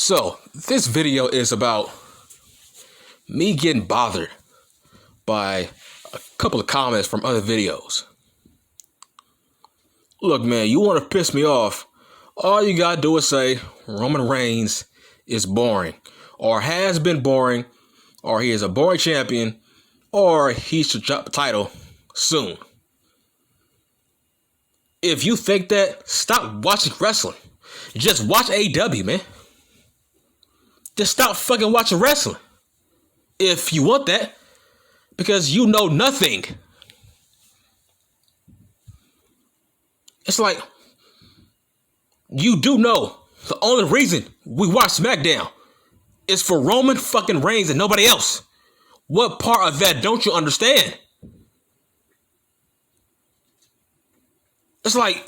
So, this video is about me getting bothered by a couple of comments from other videos. Look, man, you want to piss me off, all you gotta do is say Roman Reigns is boring, or has been boring, or he is a boring champion, or he should drop the title soon. If you think that, stop watching wrestling. Just watch AEW, man. Just stop fucking watching wrestling. If you want that. Because you know nothing. It's like, you do know the only reason we watch SmackDown is for Roman fucking Reigns and nobody else. What part of that don't you understand? It's like,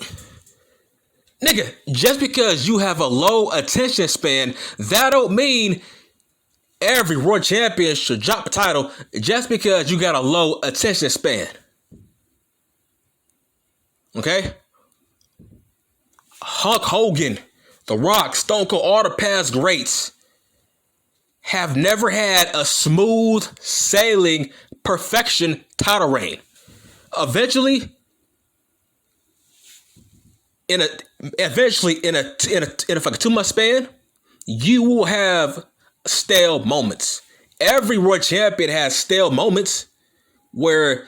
nigga, just because you have a low attention span, that don't mean every world champion should drop a title just because you got a low attention span. Okay? Hulk Hogan, The Rock, Stone Cold, all the past greats have never had a smooth sailing perfection title reign. Eventually, in a fucking 2 month span, you will have stale moments. Every world champion has stale moments where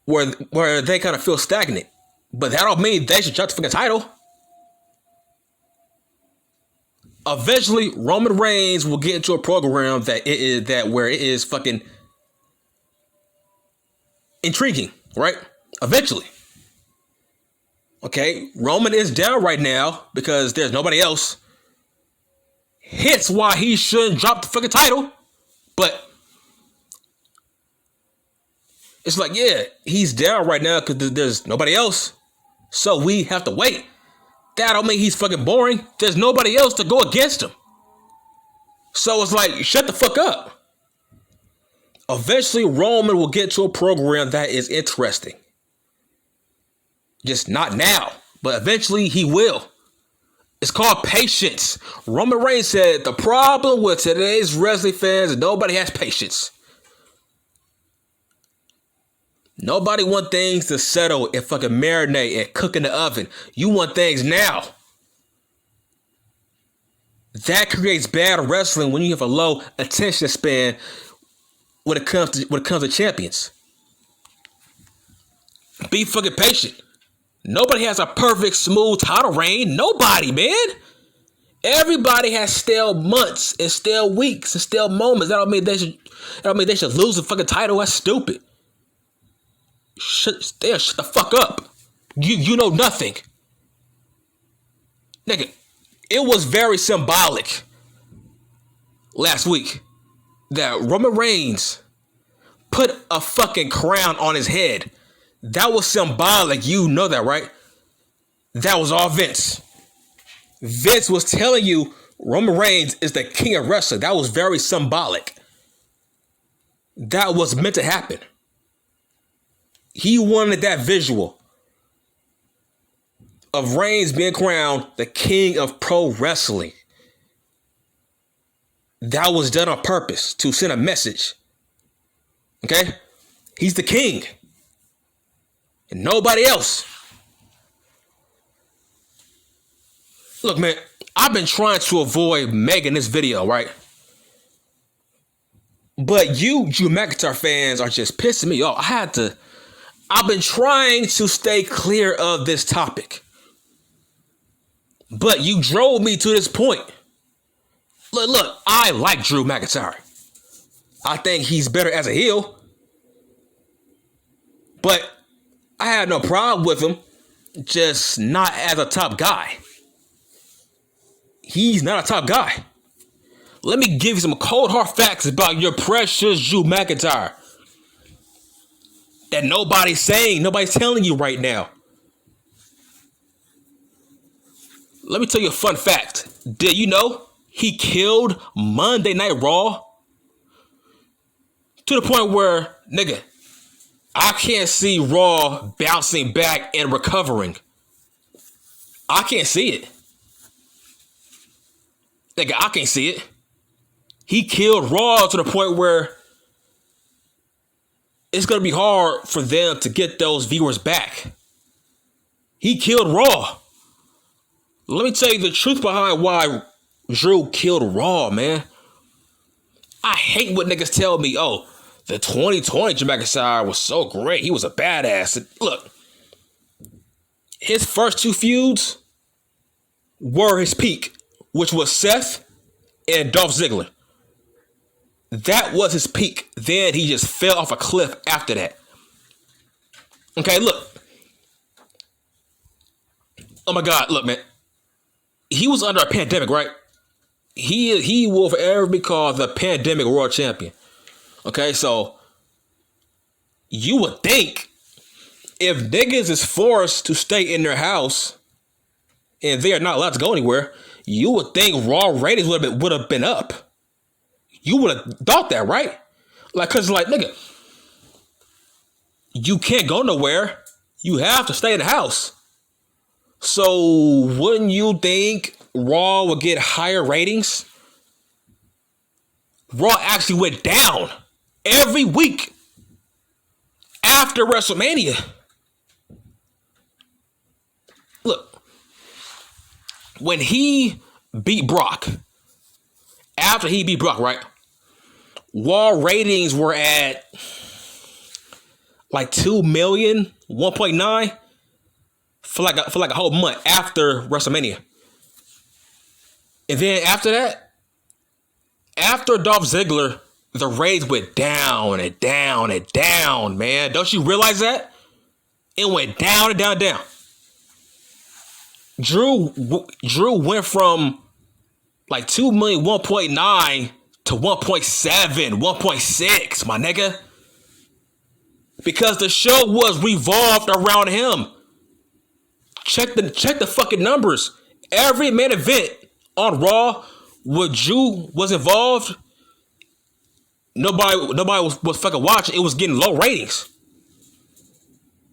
they kind of feel stagnant. But that don't mean they should drop the fucking title. Eventually, Roman Reigns will get into a program where it is fucking intriguing, right? Eventually. Okay, Roman is down right now because there's nobody else. Hence why he shouldn't drop the fucking title. But it's like, yeah, he's down right now because there's nobody else. So we have to wait. That don't mean he's fucking boring. There's nobody else to go against him. So it's like, shut the fuck up. Eventually, Roman will get to a program that is interesting. Just not now, but eventually he will. It's called patience. Roman Reigns said the problem with today's wrestling fans is nobody has patience. Nobody want things to settle and fucking marinate and cook in the oven. You want things now. That creates bad wrestling when you have a low attention span when it comes to champions. Be fucking patient. Nobody has a perfect, smooth title reign. Nobody, man. Everybody has stale months and stale weeks and stale moments. That don't mean they should lose the fucking title. That's stupid. Shut the fuck up. You know nothing. Nigga, it was very symbolic last week that Roman Reigns put a fucking crown on his head. That was symbolic. You know that, right? That was all Vince. Vince was telling you Roman Reigns is the king of wrestling. That was very symbolic. That was meant to happen. He wanted that visual of Reigns being crowned the king of pro wrestling. That was done on purpose to send a message. Okay? He's the king. And nobody else. Look, man, I've been trying to avoid making this video, right? But you Mcintyre fans are just pissing me off. I've been trying to stay clear of this topic. But you drove me to this point. Look, I like Drew McIntyre. I think he's better as a heel. But I had no problem with him, just not as a top guy. He's not a top guy. Let me give you some cold hard facts about your precious Drew McIntyre that nobody's saying, nobody's telling you right now. Let me tell you a fun fact. Did you know he killed Monday Night Raw? To the point where, nigga, I can't see Raw bouncing back and recovering. I can't see it. Nigga, I can't see it. He killed Raw to the point where it's going to be hard for them to get those viewers back. He killed Raw. Let me tell you the truth behind why Drew killed Raw, man. I hate when niggas tell me, oh, the 2020 Drew McIntyre was so great. He was a badass. Look, his first two feuds were his peak, which was Seth and Dolph Ziggler. That was his peak. Then he just fell off a cliff after that. Okay, look. Oh my God, look, man. He was under a pandemic, right? He will forever be called the pandemic world champion. Okay, so you would think if niggas is forced to stay in their house and they are not allowed to go anywhere, you would think Raw ratings would have been up. You would have thought that, right? Like, cause like, nigga, you can't go nowhere. You have to stay in the house. So wouldn't you think Raw would get higher ratings? Raw actually went down every week after WrestleMania. Look, when he beat Brock, after he beat Brock, right? Raw ratings were at like 2 million, 1.9 for like a whole month after WrestleMania. And then after that, after Dolph Ziggler, the ratings went down and down and down, man. Don't you realize that? It went down and down and down. Drew went from like 2 million, 1.9 to 1.7, 1.6, my nigga. Because the show was revolved around him. Check the fucking numbers. Every main event on Raw where Drew was involved, nobody was fucking watching. It was getting low ratings.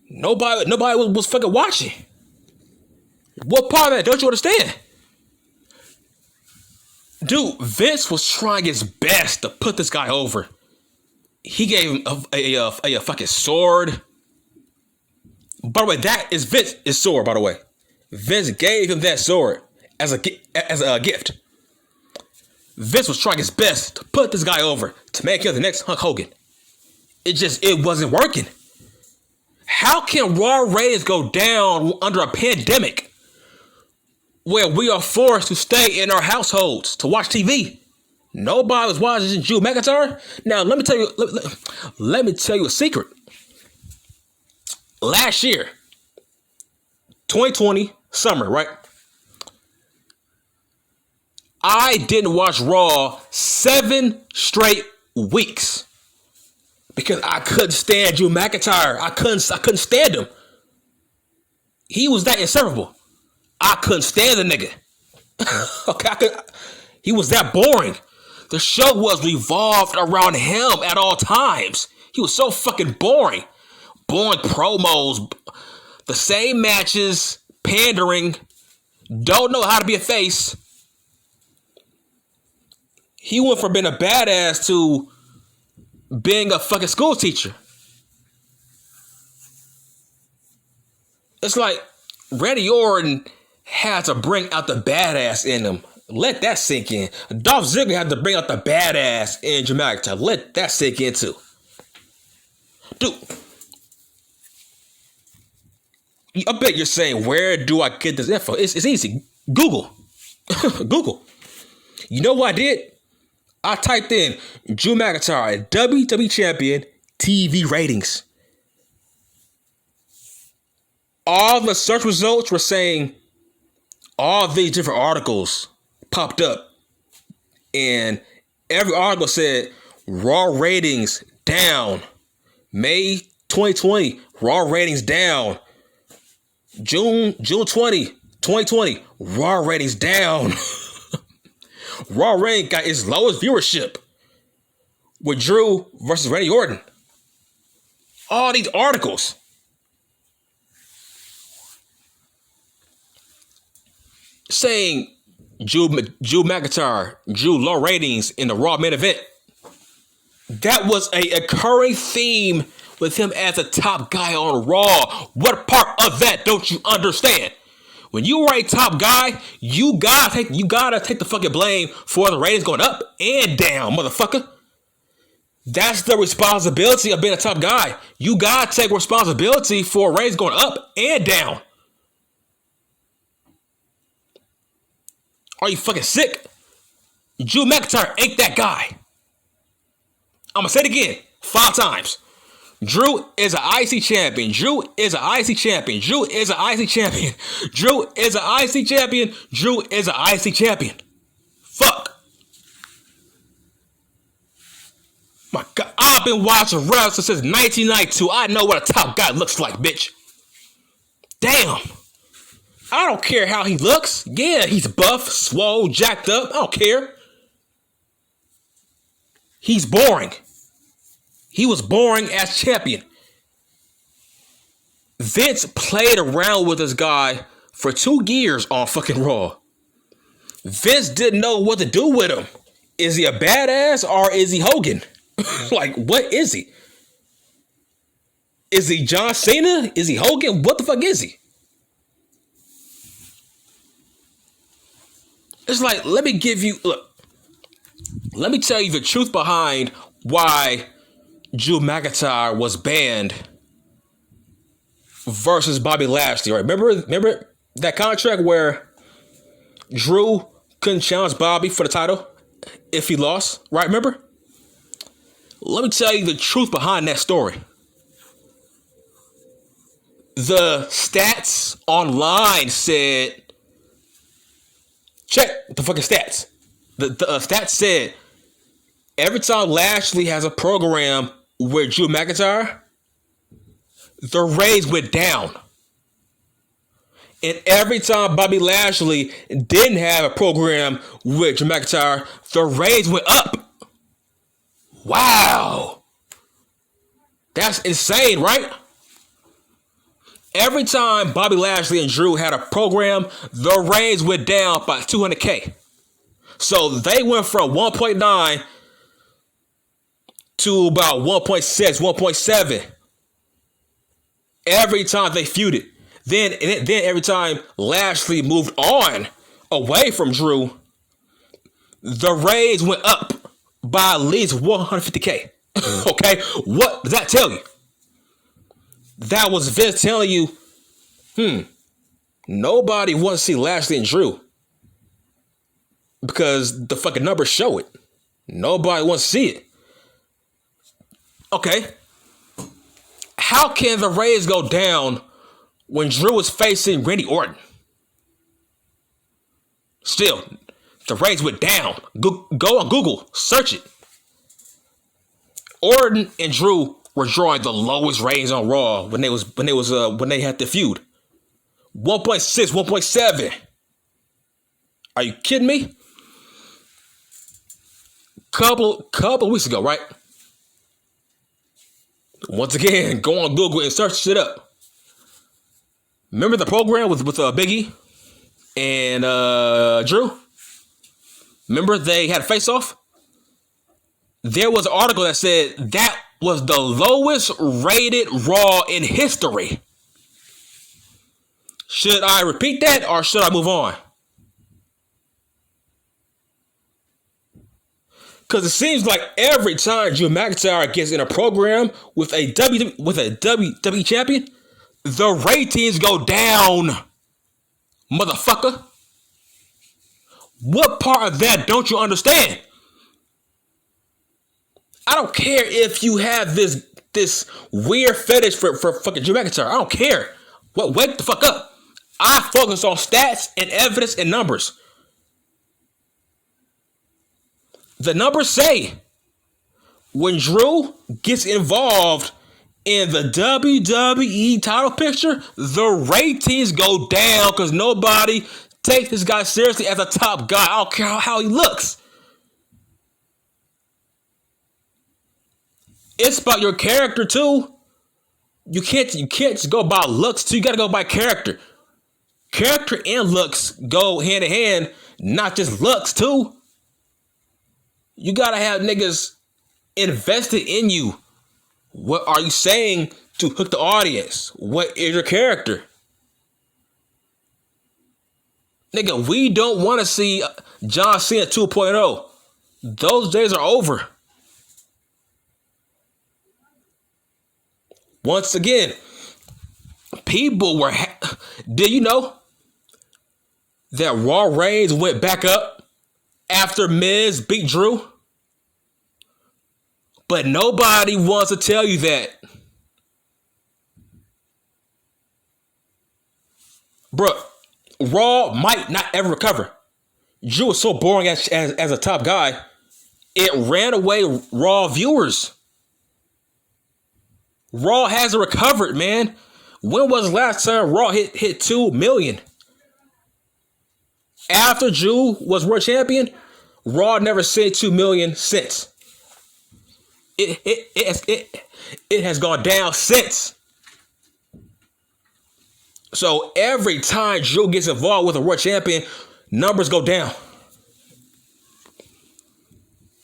Nobody was fucking watching. What part of that don't you understand? Dude, Vince was trying his best to put this guy over. He gave him a fucking sword. By the way, that is Vince's sword, by the way. Vince gave him that sword as a gift. Vince was trying his best to put this guy over, to make him the next Hulk Hogan. It wasn't working. How can Raw ratings go down under a pandemic where we are forced to stay in our households to watch TV? Nobody was watching Drew McIntyre. Now, let me tell you a secret. Last year, 2020 summer, right? I didn't watch Raw 7 straight weeks because I couldn't stand Drew McIntyre. I couldn't stand him. He was that insufferable. I couldn't stand the nigga. Okay, he was that boring. The show was revolved around him at all times. He was so fucking boring. Boring promos, the same matches, pandering, don't know how to be a face. He went from being a badass to being a fucking school teacher. It's like Randy Orton had to bring out the badass in him. Let that sink in. Dolph Ziggler had to bring out the badass in Drew McIntyre. Let that sink in too. Dude, I bet you're saying, where do I get this info? It's easy. Google. Google. You know what I did? I typed in Drew McIntyre, WWE Champion, TV ratings. All the search results were saying all these different articles popped up. And every article said Raw ratings down. May 2020, Raw ratings down. June 2020, Raw ratings down. Raw ratings got its lowest viewership with Drew versus Randy Orton. All these articles. Saying Drew McIntyre drew low ratings in the Raw main event. That was a occurring theme with him as a top guy on Raw. What part of that don't you understand? When you are a top guy, you gotta take the fucking blame for the ratings going up and down, motherfucker. That's the responsibility of being a top guy. You gotta take responsibility for ratings going up and down. Are you fucking sick? Drew McIntyre ain't that guy. I'm gonna say it again 5 times. Drew is an IC champion. Drew is an IC champion. Drew is an IC champion. Drew is an IC champion. Drew is an IC champion. Fuck. My God, I've been watching wrestling since 1992. I know what a top guy looks like, bitch. Damn. I don't care how he looks. Yeah, he's buff, swole, jacked up. I don't care. He's boring. He was boring as champion. Vince played around with this guy for 2 years on fucking Raw. Vince didn't know what to do with him. Is he a badass or is he Hogan? Like, what is he? Is he John Cena? Is he Hogan? What the fuck is he? It's like, let me tell you the truth behind why Drew McIntyre was banned versus Bobby Lashley, right? Remember that contract where Drew couldn't challenge Bobby for the title if he lost, right? Remember? Let me tell you the truth behind that story. The stats online said, check the fucking stats. The stats said every time Lashley has a program with Drew McIntyre, the ratings went down. And every time Bobby Lashley didn't have a program with Drew McIntyre, the ratings went up. Wow. That's insane, right? Every time Bobby Lashley and Drew had a program, the ratings went down by 200K. So they went from 1.9 to about 1.6, 1.7 every time they feuded. Then every time Lashley moved on away from Drew, the ratings went up by at least 150K. Okay? What does that tell you? That was Vince telling you, nobody wants to see Lashley and Drew because the fucking numbers show it. Nobody wants to see it. Okay. How can the ratings go down when Drew was facing Randy Orton? Still, the ratings went down. Go on Google, search it. Orton and Drew were drawing the lowest ratings on Raw when they had the feud. 1.6, 1.7. Are you kidding me? Couple weeks ago, right? Once again, go on Google and search shit up. Remember the program with Big E and Drew? Remember they had a face-off? There was an article that said that was the lowest rated Raw in history. Should I repeat that or should I move on? Because it seems like every time Drew McIntyre gets in a program with a WWE champion, the ratings go down, motherfucker. What part of that don't you understand? I don't care if you have this weird fetish for fucking Drew McIntyre. I don't care. Wake the fuck up. I focus on stats and evidence and numbers. The numbers say when Drew gets involved in the WWE title picture, the ratings go down because nobody takes this guy seriously as a top guy. I don't care how he looks. It's about your character too. You can't just go by looks too. You gotta go by character. Character and looks go hand in hand not just looks too. You gotta have niggas invested in you. What are you saying to hook the audience? What is your character? Nigga, we don't want to see John Cena 2.0. Those days are over. Once again, people were... Did you know that Raw Reigns went back up after Miz beat Drew? But nobody wants to tell you that. Bruh, Raw might not ever recover. Drew was so boring as a top guy, it ran away Raw viewers. Raw hasn't recovered, man. When was the last time Raw hit 2 million? After Drew was world champion, Raw never said 2 million since. It has gone down since. So every time Drew gets involved with a world champion, numbers go down.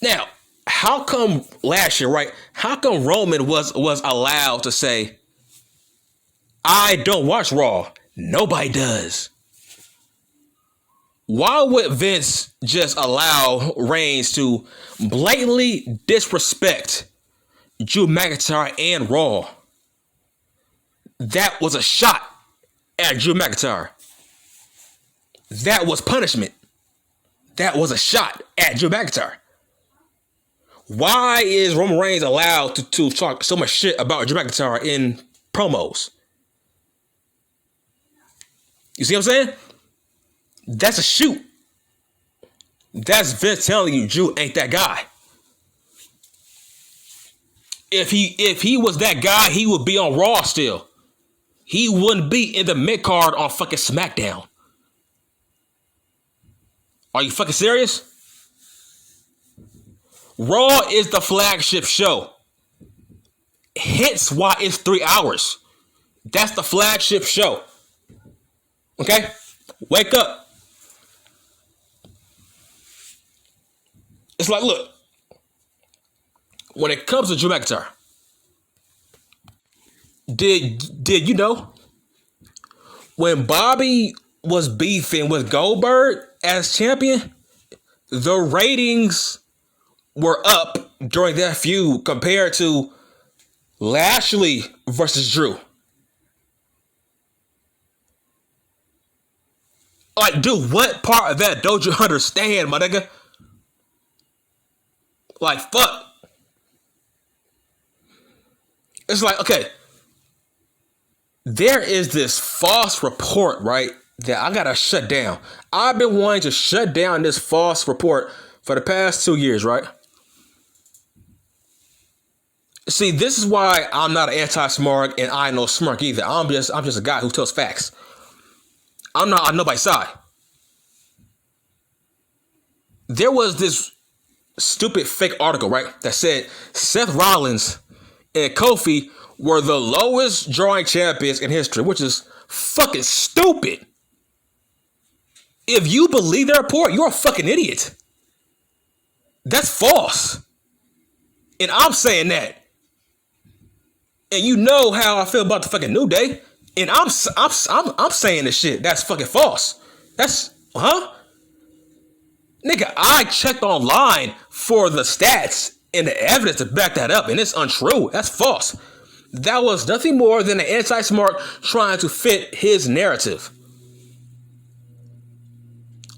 Now, how come last year, right? How come Roman was allowed to say, I don't watch Raw? Nobody does. Why would Vince just allow Reigns to blatantly disrespect Drew McIntyre and Raw? That was a shot at Drew McIntyre. That was punishment. That was a shot at Drew McIntyre. Why is Roman Reigns allowed to talk so much shit about Drew McIntyre in promos? You see what I'm saying? That's a shoot. That's Vince telling you Drew ain't that guy. If he was that guy, he would be on Raw still. He wouldn't be in the mid-card on fucking SmackDown. Are you fucking serious? Raw is the flagship show. Hence why it's 3 hours. That's the flagship show. Okay? Wake up. It's like, look. When it comes to Drew McIntyre, did you know when Bobby was beefing with Goldberg as champion, the ratings were up during that feud compared to Lashley versus Drew? Like, dude, what part of that don't you understand, my nigga? Like, fuck. It's like, okay, there is this false report, right, that I gotta shut down. I've been wanting to shut down this false report for the past 2 years, right? See, this is why I'm not an anti-smart and I ain't no smart either. I'm just a guy who tells facts. I'm not on nobody's side. There was this stupid fake article, right, that said Seth Rollins and Kofi were the lowest drawing champions in history, which is fucking stupid. If you believe that report, you're a fucking idiot. That's false. And I'm saying that. And you know how I feel about the fucking New Day. And I'm saying this shit. That's fucking false. That's, Nigga, I checked online for the stats and the evidence to back that up, and it's untrue. That's false. That was nothing more than an anti-smart trying to fit his narrative.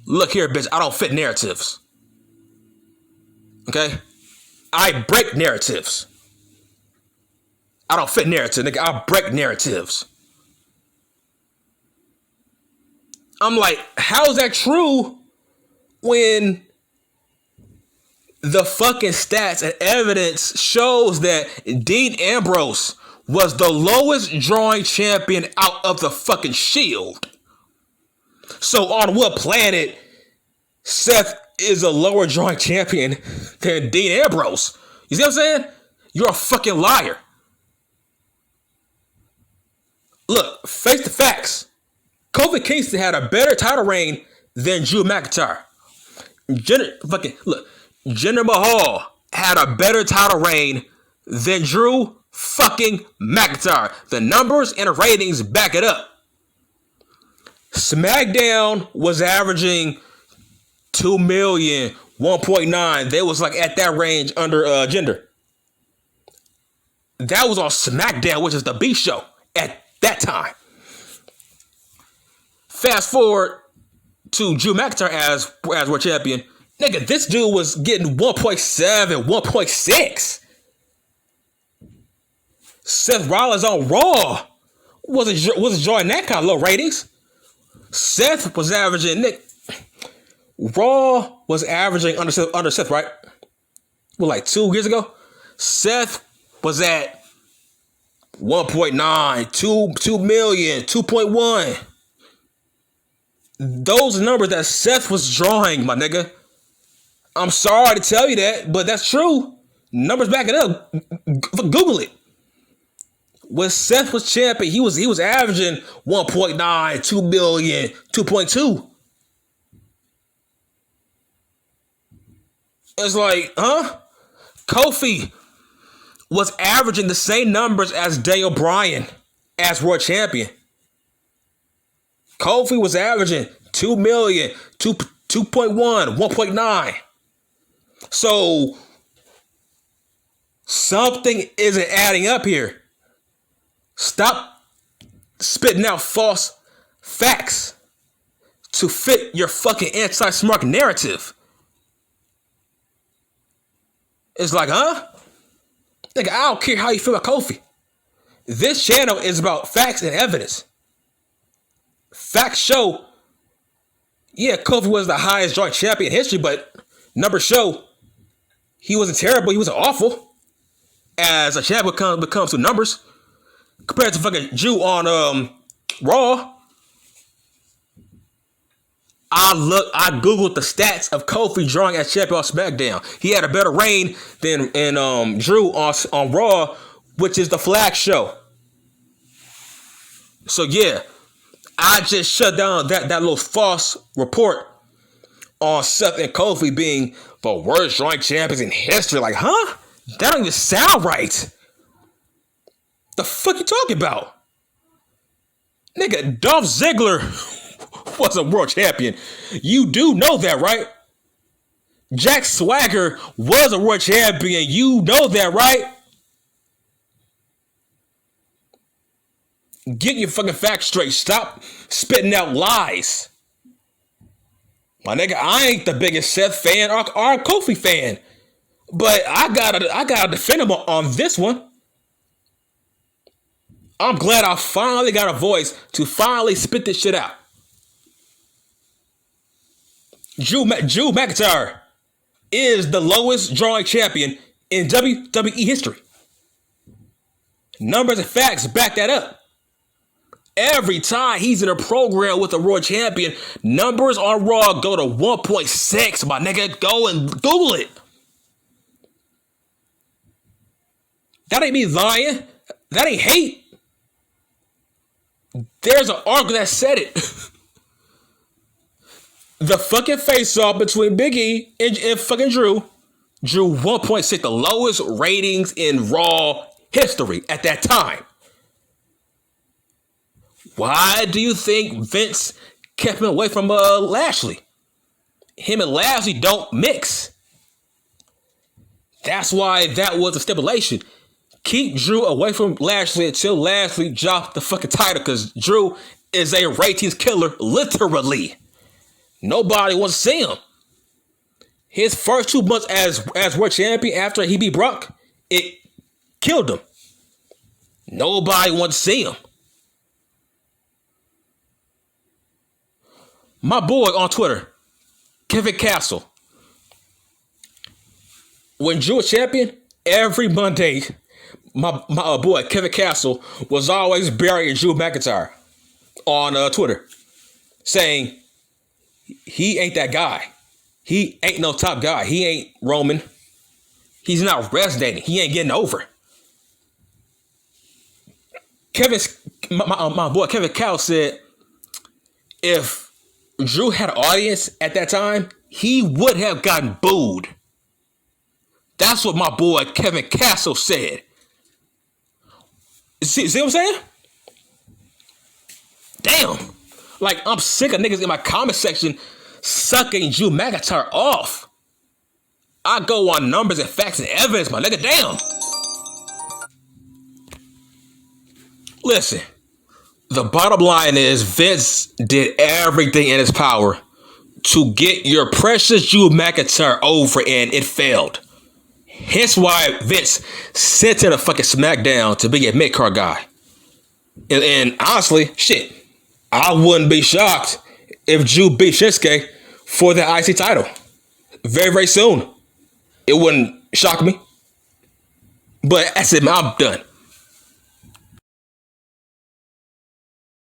Look here, bitch, I don't fit narratives. Okay? I break narratives. I don't fit narrative, nigga. I break narratives. I'm like, how is that true when the fucking stats and evidence shows that Dean Ambrose was the lowest drawing champion out of the fucking Shield? So on what planet Seth is a lower drawing champion than Dean Ambrose? You see what I'm saying? You're a fucking liar. Look, face the facts. Kofi Kingston had a better title reign than Drew McIntyre. Jinder Mahal had a better title reign than Drew fucking McIntyre. The numbers and the ratings back it up. SmackDown was averaging 2 million, 1.9. They was like at that range under Jinder. That was on SmackDown, which is the B show at that time. Fast forward to Drew McIntyre as world champion. Nigga, this dude was getting 1.7, 1.6. Seth Rollins on Raw wasn't enjoying that kind of low ratings. Seth was averaging, Raw was averaging under Seth, right? Well, like 2 years ago, Seth was at 1.9, 2 million, 2.1. Those numbers that Seth was drawing, my nigga. I'm sorry to tell you that, but that's true. Numbers back it up. Google it. When Seth was champion, he was averaging 1.9, 2 million, 2.2. It's like, huh? Kofi was averaging the same numbers as Daniel Bryan as world champion. Kofi was averaging 2 million, 2.1, 1.9. So something isn't adding up here. Stop spitting out false facts to fit your fucking anti-smart narrative. It's like, huh? Nigga, I don't care how you feel about Kofi. This channel is about facts and evidence. Facts show, yeah, Kofi was the highest joint champion in history, but numbers show he wasn't terrible, he wasn't awful. As a champion becomes to numbers. Compared to fucking Drew on Raw. I googled the stats of Kofi drawing as champion on SmackDown. He had a better reign than Drew on Raw, which is the flag show. So yeah, I just shut down that little false report on Seth and Kofi being the worst joint champions in history. Like, huh? That don't even sound right. The fuck you talking about? Nigga, Dolph Ziggler was a world champion. You do know that, right? Jack Swagger was a world champion. You know that, right? Get your fucking facts straight. Stop spitting out lies. My nigga, I ain't the biggest Seth fan or Kofi fan. But I gotta defend him on this one. I'm glad I finally got a voice to finally spit this shit out. Drew McIntyre is the lowest drawing champion in WWE history. Numbers and facts back that up. Every time he's in a program with a Raw champion, numbers on Raw go to 1.6. My nigga, go and Google it. That ain't me lying. That ain't hate. There's an article that said it. The fucking face-off between Big E and fucking Drew drew 1.6, the lowest ratings in Raw history at that time. Why do you think Vince kept him away from Lashley? Him and Lashley don't mix. That's why that was a stipulation. Keep Drew away from Lashley until Lashley dropped the fucking title, because Drew is a ratings killer, literally. Nobody wants to see him. His first 2 months as world champion after he beat Brock, it killed him. Nobody wants to see him. My boy on Twitter, Kevin Castle. When Drew was champion, every Monday, my boy Kevin Castle was always burying Drew McIntyre on Twitter, saying he ain't that guy. He ain't no top guy. He ain't Roman. He's not resonating. He ain't getting over. My boy Kevin Castle said, if Drew had an audience at that time, he would have gotten booed. That's what my boy Kevin Castle said. See what I'm saying? Damn. Like, I'm sick of niggas in my comment section sucking Drew McIntyre off. I go on numbers and facts and evidence, my nigga. Damn. Listen, the bottom line is Vince did everything in his power to get your precious Drew McIntyre over, and it failed. Hence why Vince sent to the fucking SmackDown to be a mid-card guy. And honestly, shit, I wouldn't be shocked if Drew beat Shinsuke for the IC title very, very soon. It wouldn't shock me. But that's it, man. I'm done.